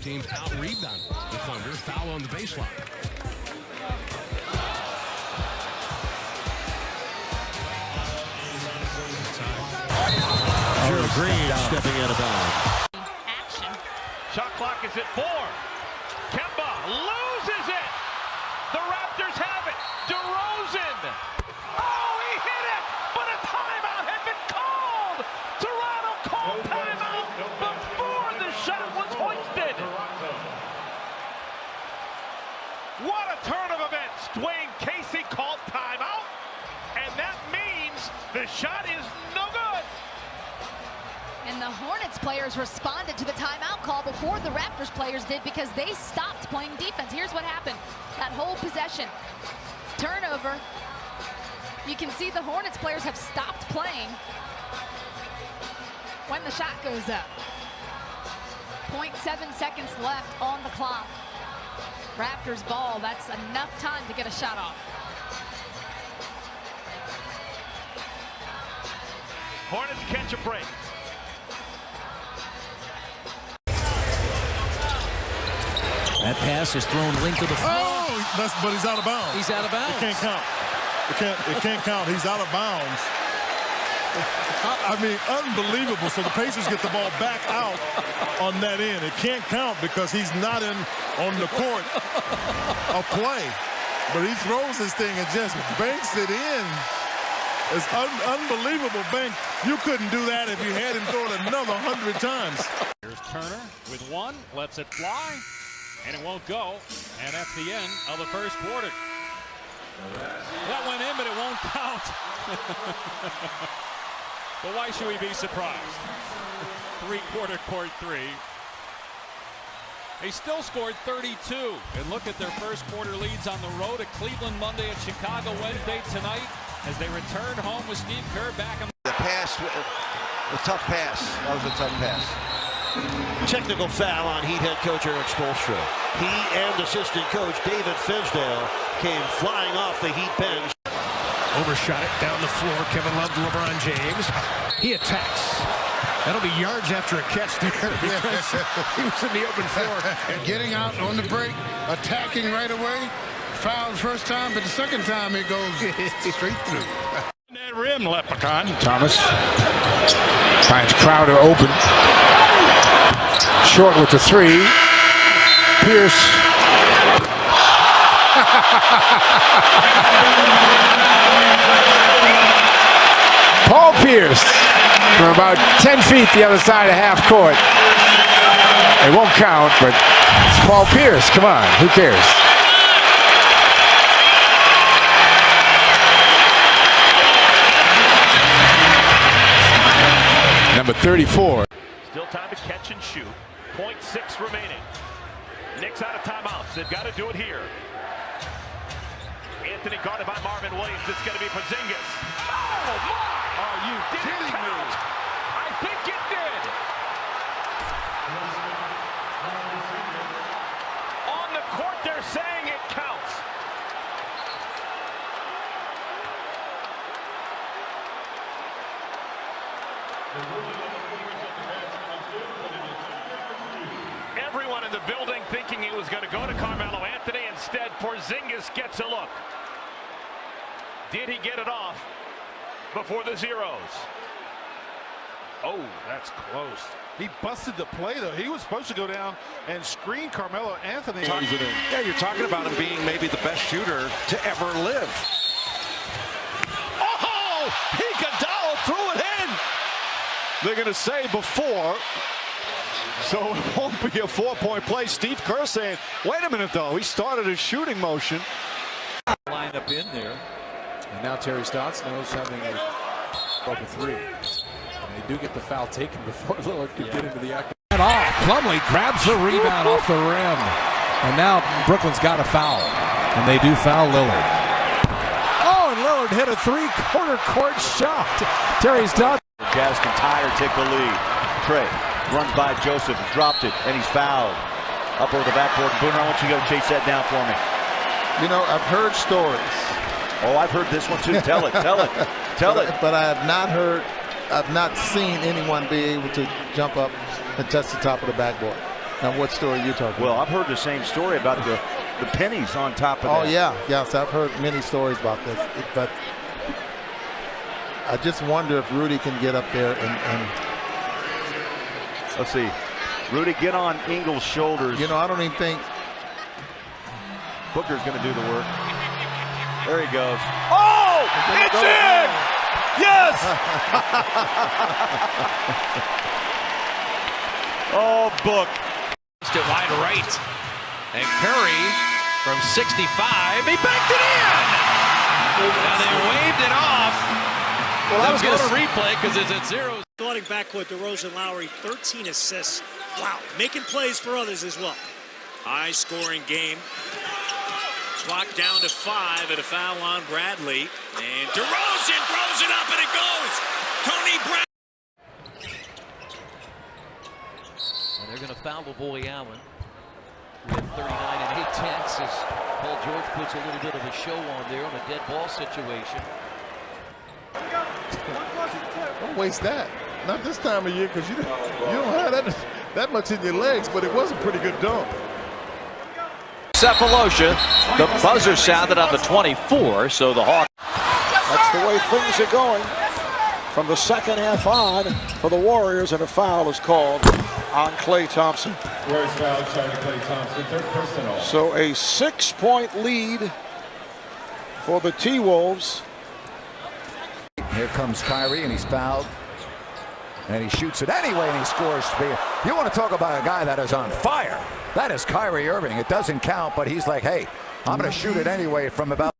teams out-rebound the Thunder. Foul on the baseline. Green stepping out of bounds. Action. Shot clock is at 4. Kemba loses it. The Raptors have it. DeRozan. Oh, he hit it, but a timeout had been called. Toronto called timeout before the shot was hoisted. What a turn of events. Dwayne Casey called timeout, and that means the shot is no good. And the Hornets players responded to the timeout call before the Raptors players did because they stopped playing defense. Here's what happened. That whole possession. Turnover. You can see the Hornets players have stopped playing when the shot goes up. 0.7 seconds left on the clock. Raptors ball. That's enough time to get a shot off. Hornets catch a break. That pass is thrown linked to the floor. Oh, but he's out of bounds. He's out of bounds. It can't count. It can't count. He's out of bounds. I mean, unbelievable. So the Pacers get the ball back out on that end. It can't count because he's not on the court of play. But he throws this thing and just banks it in. It's unbelievable bank. You couldn't do that if you had him throw it another 100 times. Here's Turner with one, lets it fly, and it won't go. And that's the end of the first quarter. That went in, but it won't count. But why should we be surprised? Three-quarter court three. They still scored 32. And look at their first quarter leads on the road at Cleveland Monday, at Chicago Wednesday tonight, as they return home with Steve Kerr back. The pass, the tough pass. That was a tough pass. Technical foul on Heat head coach Eric Spoelstra. He and assistant coach David Fizdale came flying off the Heat bench. Overshot it down the floor. Kevin Love to LeBron James. He attacks. That'll be yards after a catch there because he was in the open floor. And getting out on the break, attacking right away. Fouled first time, but the second time it goes straight through. That rim, Leprechaun. Thomas finds Crowder open. Short with the three. Pierce. Paul Pierce from about 10 feet the other side of half court. It won't count, but it's Paul Pierce. Come on, who cares? Number 34. Still time to catch and shoot. 0.6 remaining. Knicks out of timeouts. They've got to do it here. Anthony guarded by Marvin Williams. It's going to be Porzingis. Oh, my! Are you kidding me? I think it did. On the court, they're saying it counts. Everyone in the building thinking he was going to go to Carmelo Anthony. Instead, Porzingis gets a look. Did he get it off before the zeros? Oh, that's close. He busted the play, though. He was supposed to go down and screen Carmelo Anthony. Yeah, you're talking about him being maybe the best shooter to ever live. Oh! Iguodala threw it in! They're going to say before, so it won't be a 4-point play. Steve Kerr saying, wait a minute, though. He started his shooting motion. Line up in there. And now Terry Stotts knows having a open three. And they do get the foul taken before Lillard could get into the act. And off. Plumlee grabs the rebound off the rim. And now Brooklyn's got a foul. And they do foul Lillard. Oh, and Lillard hit a three-quarter court shot. Terry Stotts. Jazz can tie or take the lead. Trey runs by Joseph, dropped it, and he's fouled. Up over the backboard. Booner, I want you to go chase that down for me. You know, I've heard stories. Oh, I've heard this one too. Tell it, tell it, tell it. But I have not heard, I've not seen anyone be able to jump up and touch the top of the backboard. Now, what story are you talking Well, about? I've heard the same story about the pennies on top of Oh, that. yeah. Yes, I've heard many stories about this. But I just wonder if Rudy can get up there and let's see. Rudy, get on Ingles' shoulders. I don't even think Booker's going to do the work. There he goes. Oh, it's in! Yes! Oh, Book. To wide right. And Curry from 65. He backed it in! Now they waved it off. Well, I was going gonna to replay because it's at 0. Starting backcourt, DeRozan, Lowry, 13 assists. Wow, making plays for others as well. High-scoring game. Clock down to 5 at a foul on Bradley. And DeRozan throws it up and it goes. Tony Brown. And they're going to foul Boy Allen. We have 39 and 8/10 as Paul George puts a little bit of a show on there on a dead ball situation. Don't waste that. Not this time of year, because you don't have that much in your legs, but it was a pretty good dunk. Cephalosha, the buzzer sounded on the 24, so the Hawks. That's the way things are going from the second half on for the Warriors, and a foul is called on Klay Thompson. Warriors foul charge Klay Thompson, third personal. So a 6-point lead for the T-Wolves. Here comes Kyrie, and he's fouled. And he shoots it anyway, and he scores. You want to talk about a guy that is on fire. That is Kyrie Irving. It doesn't count, but he's like, hey, I'm going to shoot it anyway from about